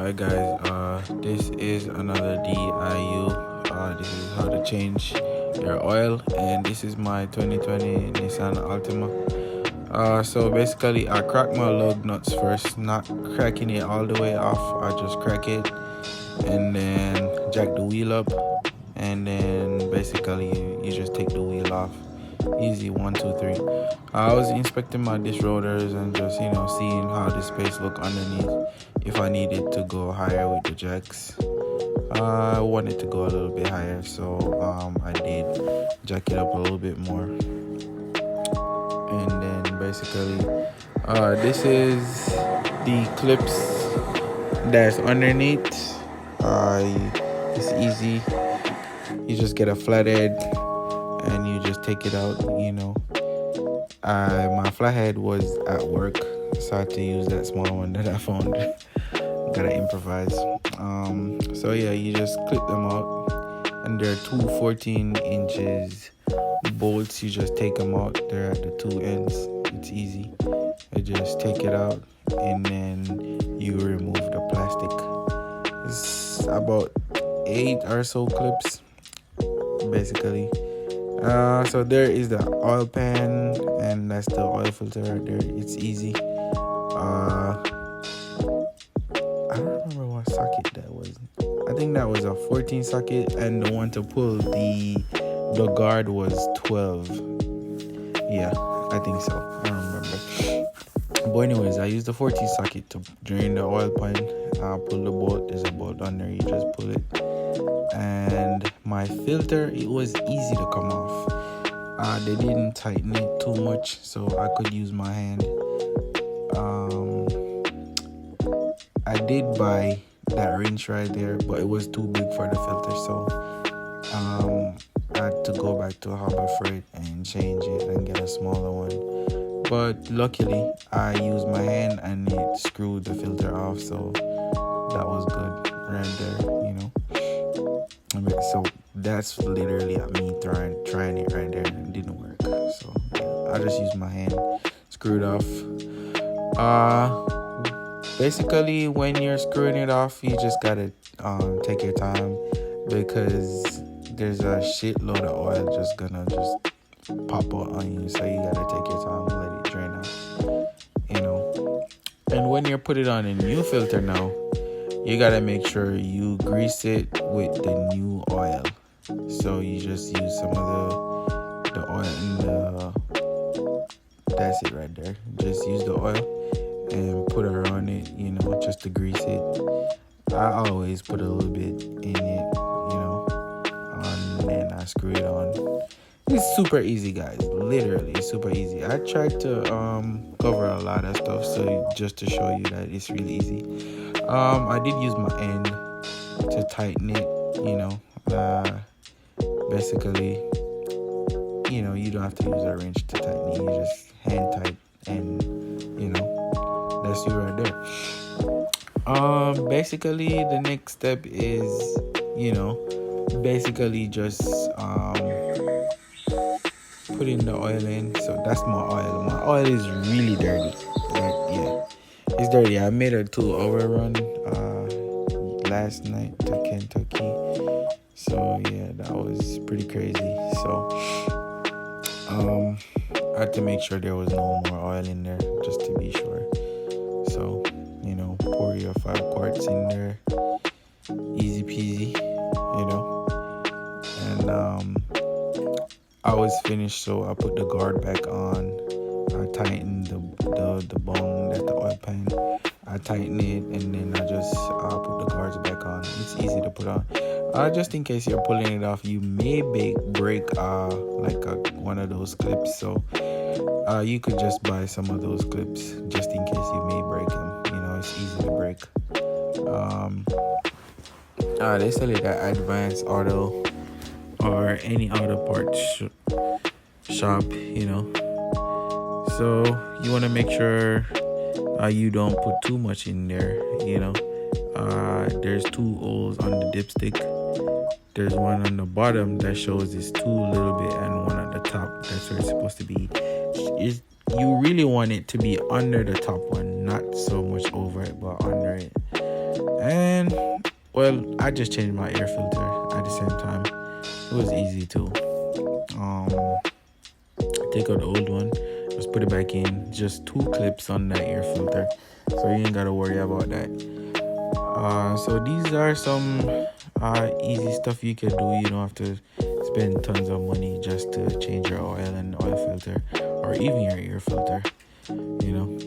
Alright guys, this is another DIU. This is how to change your oil, and this is my 2020 Nissan Altima. So basically I crack my lug nuts first, not cracking it all the way off. I just crack it and then jack the wheel up, and then basically you just take the wheel off. Easy, 1 2 3. I was inspecting my disc rotors and just seeing how the space look underneath, if I needed to go higher with the jacks. I wanted to go a little bit higher, so I did jack it up a little bit more. And then basically this is the clips that's underneath. It's easy. You just get a flathead and you just take it out. My flathead was at work, so I had to use that small one that I found. Gotta improvise. So yeah, you just clip them out, and there are two 14 inches bolts. You just take them out. They're at the two ends. It's easy. You just take it out and then you remove the plastic. It's about 8 or so clips basically. So there is the oil pan, and that's the oil filter right there. It's easy. I don't remember what socket that was. I think that was a 14 socket, and the one to pull the guard was 12. Yeah, I think so. I don't remember. But anyways, I used the 14 socket to drain the oil pan. Pull the bolt. There's a bolt on there. You just pull it. And my filter, it was easy to come off. They didn't tighten it too much, so I could use my hand. I did buy that wrench right there, but it was too big for the filter, so I had to go back to Harbor Freight and change it and get a smaller one. But luckily I used my hand and it screwed the filter off, so that was good right there. So that's literally me trying it right there, and it didn't work. So yeah, I just used my hand, screwed off. Basically when you're screwing it off, you just gotta take your time, because there's a shitload of oil just gonna pop out on you. So you gotta take your time and let it drain out. And when you're putting on a new filter now, you gotta make sure you grease it with the new oil. So you just use some of the oil in that's it right there. Just use the oil and put it on it, just to grease it. I always put a little bit in it, and then I screw it on. It's super easy, guys. Literally super easy. I tried to cover a lot of stuff, so just to show you that it's really easy. I did use my end to tighten it, basically, you don't have to use a wrench to tighten it. You just hand tight, and that's you right there. Basically the next step is, basically just putting the oil in. So that's my oil. My oil is really dirty. It's dirty. I made a 2-hour run last night to Kentucky. So yeah, that was pretty crazy. So I had to make sure there was no more oil in there, just to be sure. So pour your 5 quarts in there, easy peasy, and I was finished, so I put the guard back on. I tightened the bung, that's the oil pan. I tighten it, and then I just put the guards back on. It's easy to put on. Just in case you're pulling it off, you may break one of those clips. So you could just buy some of those clips just in case you may break them. It's easy to break. They sell it at Advanced Auto or any auto parts shop. So you want to make sure you don't put too much in there. There's 2 holes on the dipstick. There's one on the bottom that shows it's too little bit, and one at the top. That's where it's supposed to be. You really want it to be under the top one, not so much over it, but under it. And well, I just changed my air filter at the same time. It was easy too. Take out the old one, just put it back in. Just 2 clips on that air filter, so you ain't gotta worry about that. So these are some easy stuff you can do. You don't have to spend tons of money just to change your oil and oil filter, or even your air filter. You know,